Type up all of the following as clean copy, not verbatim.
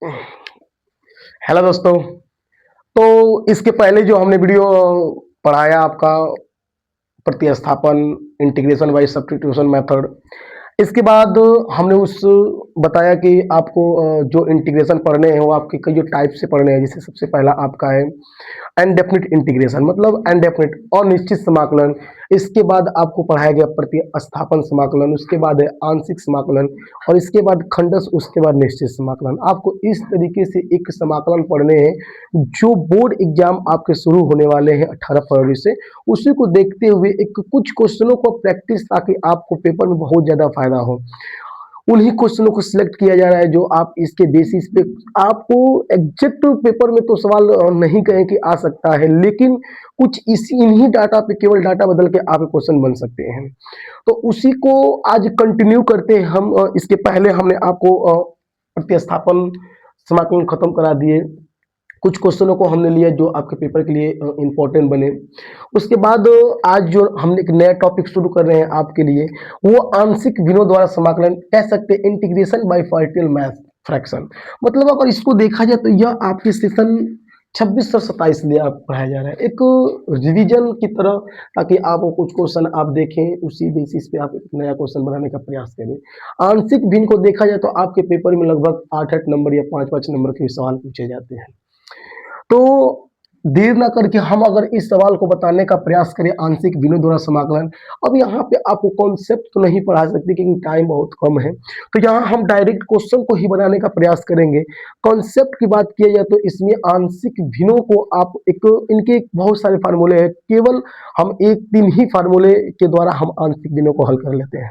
Hello दोस्तों। तो इसके पहले जो हमने वीडियो पढ़ाया आपका प्रतिस्थापन, इंटीग्रेशन बाय सब्स्टिट्यूशन मेथड, इसके बाद हमने उस बताया कि आपको जो इंटीग्रेशन पढ़ने हैं वो आपके कई जो टाइप से पढ़ने हैं। जैसे सबसे पहला आपका है अनडेफिनिट इंटीग्रेशन, मतलब अनडेफिनिट अनिश्चित समाकलन। इसके बाद आपको पढ़ाया गया प्रतिस्थापन समाकलन, उसके बाद है आंशिक समाकलन, और इसके बाद खंडस, उसके बाद निश्चित समाकलन। आपको इस तरीके से एक समाकलन पढ़ने हैं जो बोर्ड एग्जाम आपके शुरू होने वाले हैं 18 फरवरी से। उसी को देखते हुए एक कुछ क्वेश्चनों को प्रैक्टिस, ताकि आपको पेपर में बहुत ज्यादा फायदा हो। उन्हीं क्वेश्चनों को सिलेक्ट किया जा रहा है जो आप इसके बेसिस पे आपको एग्जैक्ट पेपर में तो सवाल नहीं कहें कि आ सकता है, लेकिन कुछ इसी इन्हीं डाटा पे केवल डाटा बदल के आपके क्वेश्चन बन सकते हैं। तो उसी को आज कंटिन्यू करते हैं हम। इसके पहले हमने आपको प्रतिस्थापन समाकलन खत्म करा दिए। कुछ क्वेश्चनों को हमने लिया जो आपके पेपर के लिए इम्पोर्टेंट बने। उसके बाद आज जो हमने एक नया टॉपिक शुरू कर रहे हैं आपके लिए, वो आंशिक भिन्नों द्वारा समाकलन, कह सकते हैं integration by partial math fraction. मतलब अगर इसको देखा जाए तो यह आपके सेशन 26 से 27 लिए आप पढ़ाया जा रहा है, एक रिवीजन की तरह, ताकि आप कुछ क्वेश्चन आप देखें, उसी बेसिस पे आप एक नया क्वेश्चन बनाने का प्रयास करें। आंशिक भिन्न को देखा जाए तो आपके पेपर में लगभग 8-8 नंबर या 5-5 नंबर के सवाल पूछे जाते हैं। तो देर ना करके हम अगर इस सवाल को बताने का प्रयास करें, आंशिक भिन्नों द्वारा समाकलन। अब यहाँ पे आपको कॉन्सेप्ट तो नहीं पढ़ा सकते क्योंकि टाइम बहुत कम है, तो यहाँ हम डायरेक्ट क्वेश्चन को ही बनाने का प्रयास करेंगे। कॉन्सेप्ट की बात किया जाए तो इसमें आंशिक भिन्नों को आप एक इनके बहुत सारे फार्मूले हैं, केवल हम एक तीन ही फार्मूले के द्वारा हम आंशिक भिन्नों को हल कर लेते हैं,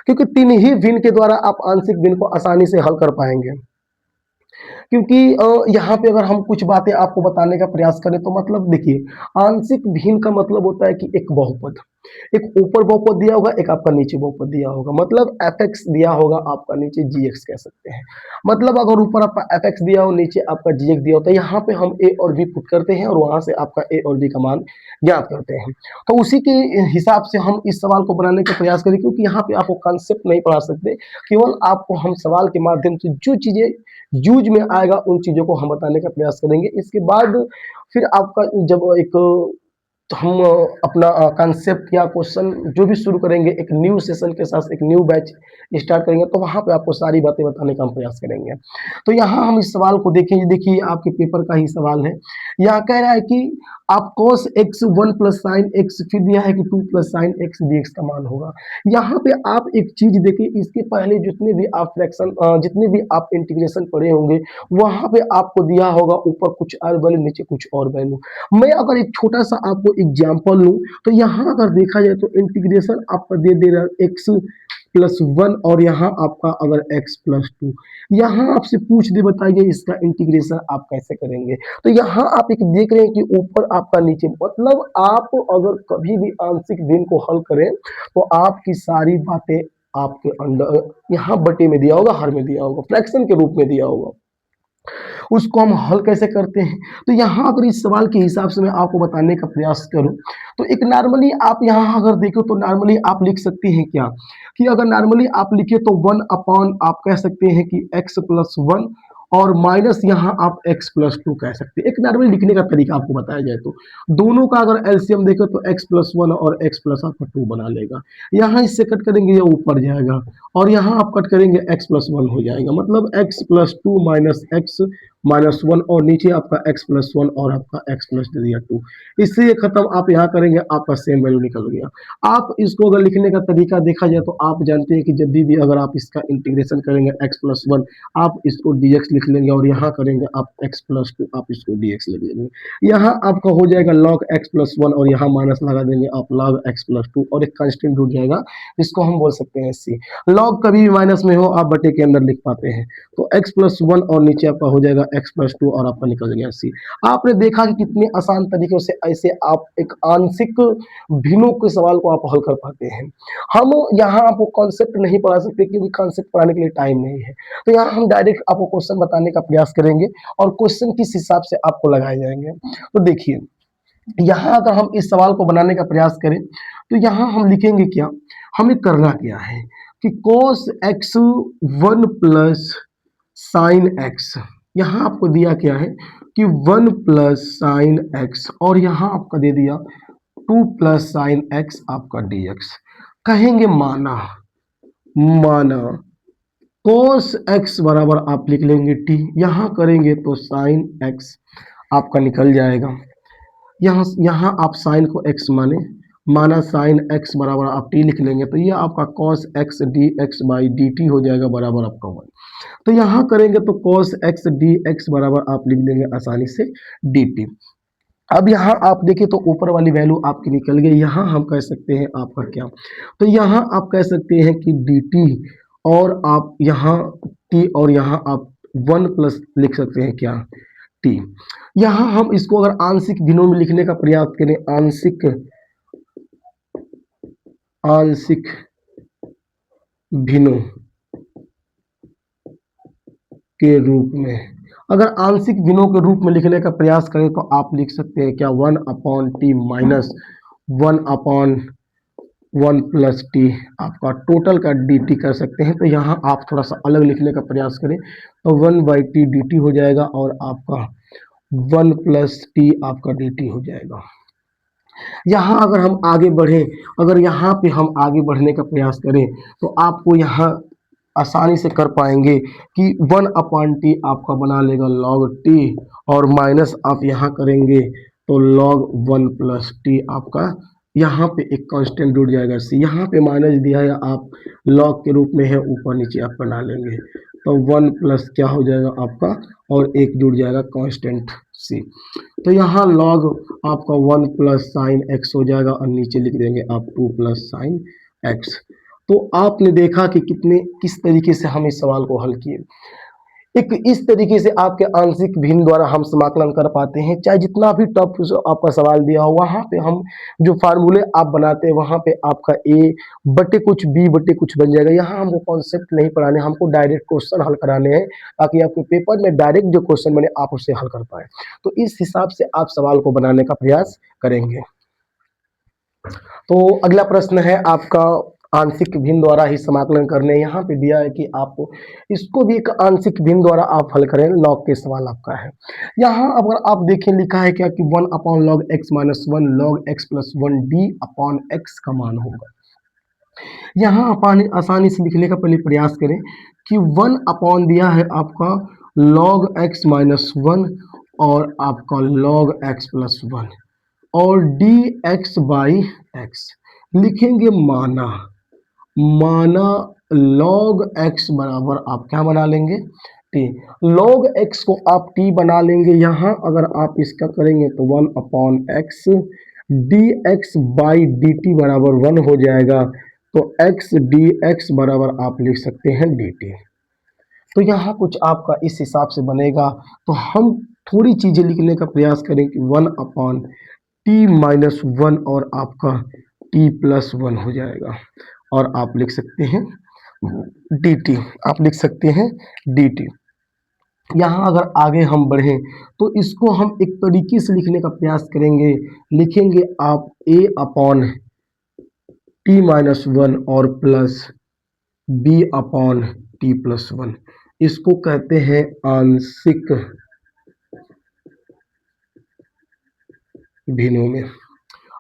क्योंकि तीन ही भिन्न के द्वारा आप आंशिक भिन्न को आसानी से हल कर पाएंगे। क्योंकि यहाँ पे अगर हम कुछ बातें आपको बताने का प्रयास करें तो मतलब देखिए, आंशिक भिन्न का मतलब होता है कि एक बहुपद, एक ऊपर बहुपद दिया होगा, एक आपका नीचे बहुपद दिया होगा। मतलब fx दिया होगा, आपका नीचे gx कह सकते हैं। मतलब अगर ऊपर आपका fx दिया हो, नीचे आपका gx दिया होता है, यहाँ पे हम a और b पुट करते हैं और वहां से आपका a और b का मान ज्ञात करते हैं। तो उसी के हिसाब से हम इस सवाल को बनाने का प्रयास करें, क्योंकि यहाँ पे आपको कॉन्सेप्ट नहीं पढ़ा सकते, केवल आपको हम सवाल के माध्यम से जो चीजें यूज में आएगा उन चीज़ों को हम बताने का प्रयास करेंगे। इसके बाद फिर आपका जब एक हम अपना कॉन्सेप्ट या क्वेश्चन जो भी शुरू करेंगे, एक न्यू सेशन के साथ एक न्यू बैच स्टार्ट करेंगे, तो वहाँ पे आपको सारी बातें बताने का हम प्रयास करेंगे। तो यहाँ हम इस सवाल को देखेंगे, देखिए आपके पेपर का ही सवाल है। यहाँ कह रहा है कि आप cos x 1 plus sign x, फिर दिया है कि 2 प्लस साइन x dx का मान होगा। यहाँ पे आप एक चीज देखिए, इसके पहले जितने भी आप फ्रैक्शन जितने भी आप इंटीग्रेशन पढ़े होंगे, वहां पे आपको दिया होगा ऊपर कुछ और वैल्यू, नीचे कुछ और वैल्यू। मैं अगर एक छोटा सा आपको एग्जांपल लूं, तो यहाँ अगर देखा जाए तो इंटीग्रेशन आपका दे रहा है x प्लस 1, और यहाँ आपका अगर x प्लस 2, यहाँ आपसे पूछ दे बताइए इसका इंटीग्रेशन आप कैसे करेंगे। तो यहाँ आप एक देख रहे हैं कि ऊपर आपका नीचे, मतलब आप अगर कभी भी आंशिक भिन्न को हल करें तो आपकी सारी बातें आपके अंदर यहाँ बटे में दिया होगा, हर में दिया होगा, फ्रैक्शन के रूप में दिया होगा। उसको हम हल कैसे करते हैं, तो यहाँ अगर इस सवाल के हिसाब से मैं आपको बताने का प्रयास करूं, तो एक नॉर्मली आप यहाँ अगर देखो तो नॉर्मली आप लिख सकते हैं क्या, कि अगर नॉर्मली आप लिखे तो 1 अपॉन आप कह सकते हैं कि x प्लस 1, और माइनस यहाँ आप x प्लस 2 कह सकते हैं। एक नॉर्मली लिखने का तरीका आपको बताया जाए तो दोनों का अगर एलसीएम देखें तो x प्लस 1 और x प्लस आपका 2 बना लेगा। यहाँ इससे कट करेंगे, ये ऊपर जाएगा, और यहाँ आप कट करेंगे x प्लस 1 हो जाएगा, मतलब x plus 2 minus x minus 1, और नीचे आपका x प्लस 1 और आपका x प्लस दे दिया 2। इससे ये खत्म, आप यहाँ करेंगे, आपका सेम वैल्यू निकल गया। आप इसको अगर लिखने का तरीका देखा जाए तो आप जानते हैं कि जब भी अगर आप इसका इंटीग्रेशन करेंगे x प्लस 1, आप इसको dx लिख लेंगे, और यहाँ करेंगे आप x प्लस 2, आप इसको dx लिख लेंगे। यहाँ आपका हो जाएगा log x प्लस 1, और यहाँ माइनस लगा देंगे आप log x प्लस 2, और एक कांस्टेंट जुड़ जाएगा, इसको हम बोल सकते हैं c। log कभी भी माइनस में हो आप बटे के अंदर लिख पाते हैं, तो x प्लस 1 और नीचे आपका हो जाएगा x प्लस 2, और आपका निकल गया c। आपने देखा कि कितने आसान तरीकों से ऐसे आप एक आंशिक भिन्नों के सवाल को आप हल कर पाते हैं। हम यहाँ आपको कॉन्सेप्ट नहीं पढ़ा सकते क्योंकि कॉन्सेप्ट पढ़ाने के लिए टाइम नहीं है, तो यहाँ हम डायरेक्ट आपको क्वेश्चन बताने का प्रयास करेंगे, और क्वेश्चन किस हिसाब से आपको लगाए जाएंगे। तो देखिए, यहाँ अगर हम इस सवाल को बनाने का प्रयास करें तो यहाँ हम लिखेंगे क्या, हमें करना क्या है कि cos x 1 plus sign x, यहाँ आपको दिया क्या है कि 1 प्लस साइन एक्स और यहाँ आपका दे दिया 2 प्लस साइन एक्स आपका dx। कहेंगे माना माना cos x बराबर आप लिख लेंगे t, यहाँ करेंगे तो साइन x आपका निकल जाएगा। यहाँ यहाँ आप साइन को x माने, माना साइन x बराबर आप t लिख लेंगे तो ये आपका cos x dx by dt हो जाएगा बराबर आपका 1। तो यहाँ करेंगे तो cos x dx बराबर आप लिख देंगे आसानी से dt। अब यहाँ आप देखिए तो ऊपर वाली वैल्यू आपकी निकल गई, यहाँ हम कह सकते हैं आपका क्या, तो यहाँ आप कह सकते हैं कि dt और आप यहाँ t और यहाँ आप 1 प्लस लिख सकते हैं क्या t। यहाँ हम इसको अगर आंशिक भिन्नों में लिखने का प्रयास करें, आंशिक भिन्नों के रूप में, अगर आंशिक भिन्नों के रूप में लिखने का प्रयास करें तो आप लिख सकते हैं क्या 1 upon T minus 1 upon 1 plus T, आपका टोटल का डी टी कर सकते हैं। तो यहाँ आप थोड़ा सा अलग लिखने का प्रयास करें तो 1 बाई टी डी टी हो जाएगा और आपका 1 प्लस टी आपका डी टी हो जाएगा। यहाँ अगर हम आगे बढ़े, अगर यहाँ पे हम आगे बढ़ने का प्रयास करें तो आपको यहाँ आसानी से कर पाएंगे कि 1 अपॉन टी आपका बना लेगा लॉग टी और माइनस आप यहाँ करेंगे तो लॉग 1 प्लस टी आपका यहाँ पे एक कांस्टेंट जुड़ जाएगा सी, यहाँ पे माइनस दिया है आप लॉग के रूप में है, ऊपर नीचे आप बना लेंगे तो 1 प्लस क्या हो जाएगा आपका और एक जुड़ जाएगा कांस्टेंट सी। तो यहाँ लॉग आपका 1 प्लस साइन एक्स हो जाएगा और नीचे लिख देंगे आप 2 प्लस साइन एक्स। तो आपने देखा कि किस तरीके से हम इस सवाल को हल किए। एक इस तरीके से आपके आंशिक भिन्न द्वारा हम समाकलन कर पाते हैं, चाहे जितना भी टफ आपका सवाल दिया हो वहाँ पे हम जो फार्मूले आप बनाते हैं वहाँ पे आपका ए बटे कुछ बी बटे कुछ बन जाएगा। यहाँ हमको कॉन्सेप्ट नहीं पढ़ाने, हमको डायरेक्ट क्वेश्चन हल कराने हैं ताकि आपके पेपर में डायरेक्ट जो क्वेश्चन बने आप उससे हल कर पाए। तो इस हिसाब से आप सवाल को बनाने का प्रयास करेंगे। तो अगला प्रश्न है आपका आंशिक भिन्न द्वारा ही समाकलन करने, यहाँ पे दिया है कि आपको इसको भी एक आंशिक भिन्न द्वारा आप हल करें, लॉग के सवाल आपका है। यहाँ अगर आप देखें लिखा है क्या कि 1 upon log x minus 1 log x plus 1 D upon x का मान होगा। यहाँ आप आसानी से लिखने का पहले प्रयास करें कि 1 अपॉन दिया है आपका लॉग एक्स माइनस 1 और आपका लॉग एक्स प्लस 1 और डी एक्स बाई एक्स लिखेंगे माना log x बराबर आप क्या बना लेंगे t, log x को आप t बना लेंगे। यहाँ अगर आप इसका करेंगे तो 1 upon x D x by D T बराबर 1 हो जाएगा, तो x डी एक्स बराबर आप लिख सकते हैं डी टी। तो यहाँ कुछ आपका इस हिसाब से बनेगा। तो हम थोड़ी चीज़ें लिखने का प्रयास करें कि 1 अपॉन टी माइनस 1 और आपका t प्लस 1 हो जाएगा और आप लिख सकते हैं dt, आप लिख सकते हैं dt। यहाँ अगर आगे हम बढ़ें तो इसको हम एक तरीके से लिखने का प्रयास करेंगे, लिखेंगे आप a अपॉन टी माइनस 1 और plus b upon T plus 1, इसको कहते हैं आंशिक भिन्नों में।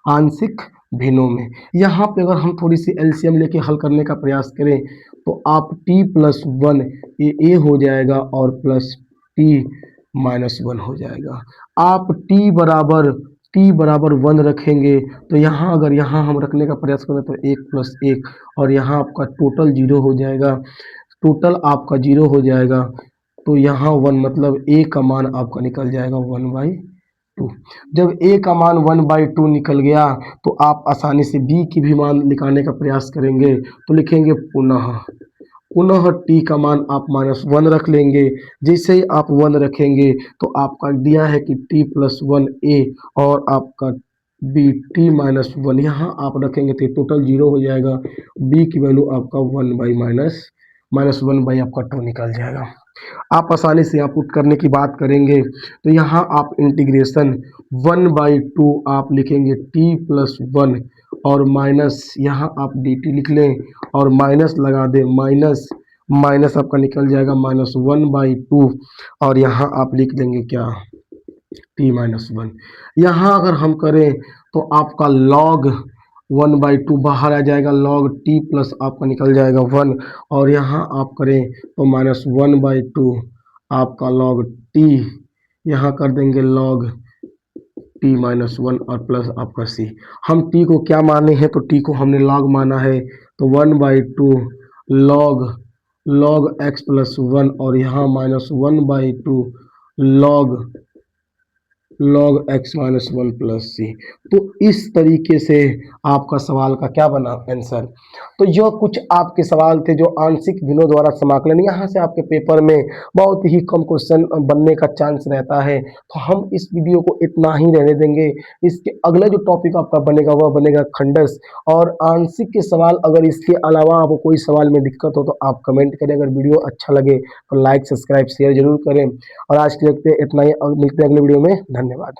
आंशिक भिन्नों में यहाँ पे अगर हम थोड़ी सी एलसीएम लेके हल करने का प्रयास करें तो आप t प्लस 1 ये a हो जाएगा और प्लस t माइनस 1 हो जाएगा। आप t बराबर 1 रखेंगे तो यहाँ अगर यहाँ हम रखने का प्रयास करें तो 1 प्लस 1 और यहाँ आपका टोटल 0 हो जाएगा, टोटल आपका 0 हो जाएगा। तो यहाँ 1 मतलब a का मान आपका निकल जाएगा 1/2। जब a का मान 1/2 निकल गया तो आप आसानी से b की भी मान निकालने का प्रयास करेंगे तो लिखेंगे पुनः t का मान आप -1 रख लेंगे। जैसे ही आप 1 रखेंगे तो आपका दिया है कि t प्लस 1 a और आपका b t माइनस 1 यहाँ आप रखेंगे तो टोटल 0 हो जाएगा। b की वैल्यू आपका 1/-1 बाई आपका 2 निकल जाएगा। आप आसानी से यहाँ पुट करने की बात करेंगे तो यहाँ आप इंटीग्रेशन 1/2 आप लिखेंगे t प्लस 1 और माइनस यहाँ आप dt लिख लें और माइनस लगा दें, माइनस आपका निकल जाएगा -1/2 और यहाँ आप लिख देंगे क्या, t-1। यहाँ अगर हम करें तो आपका log 1/2 बाहर आ जाएगा, log t प्लस आपका निकल जाएगा 1 और यहाँ आप करें तो -1/2 आपका log t, यहाँ कर देंगे log t-1 और प्लस आपका c। हम t को क्या माने हैं, तो t को हमने log माना है, तो 1/2 log x प्लस 1 और यहाँ -1/2 log x माइनस 1 प्लस सी। तो इस तरीके से आपका सवाल का क्या बना आंसर। तो यह कुछ आपके सवाल थे जो आंशिक भिन्नों द्वारा समाकलन, यहाँ से आपके पेपर में बहुत ही कम क्वेश्चन बनने का चांस रहता है। तो हम इस वीडियो को इतना ही रहने देंगे। इसके अगला जो टॉपिक आपका बनेगा वह बनेगा खंडस और आंशिक के सवाल। अगर इसके अलावा आपको कोई सवाल में दिक्कत हो तो आप कमेंट करें। अगर वीडियो अच्छा लगे तो लाइक सब्सक्राइब शेयर जरूर करें। और आज के लिए इतना ही, मिलते हैं अगले वीडियो में। धन्यवाद।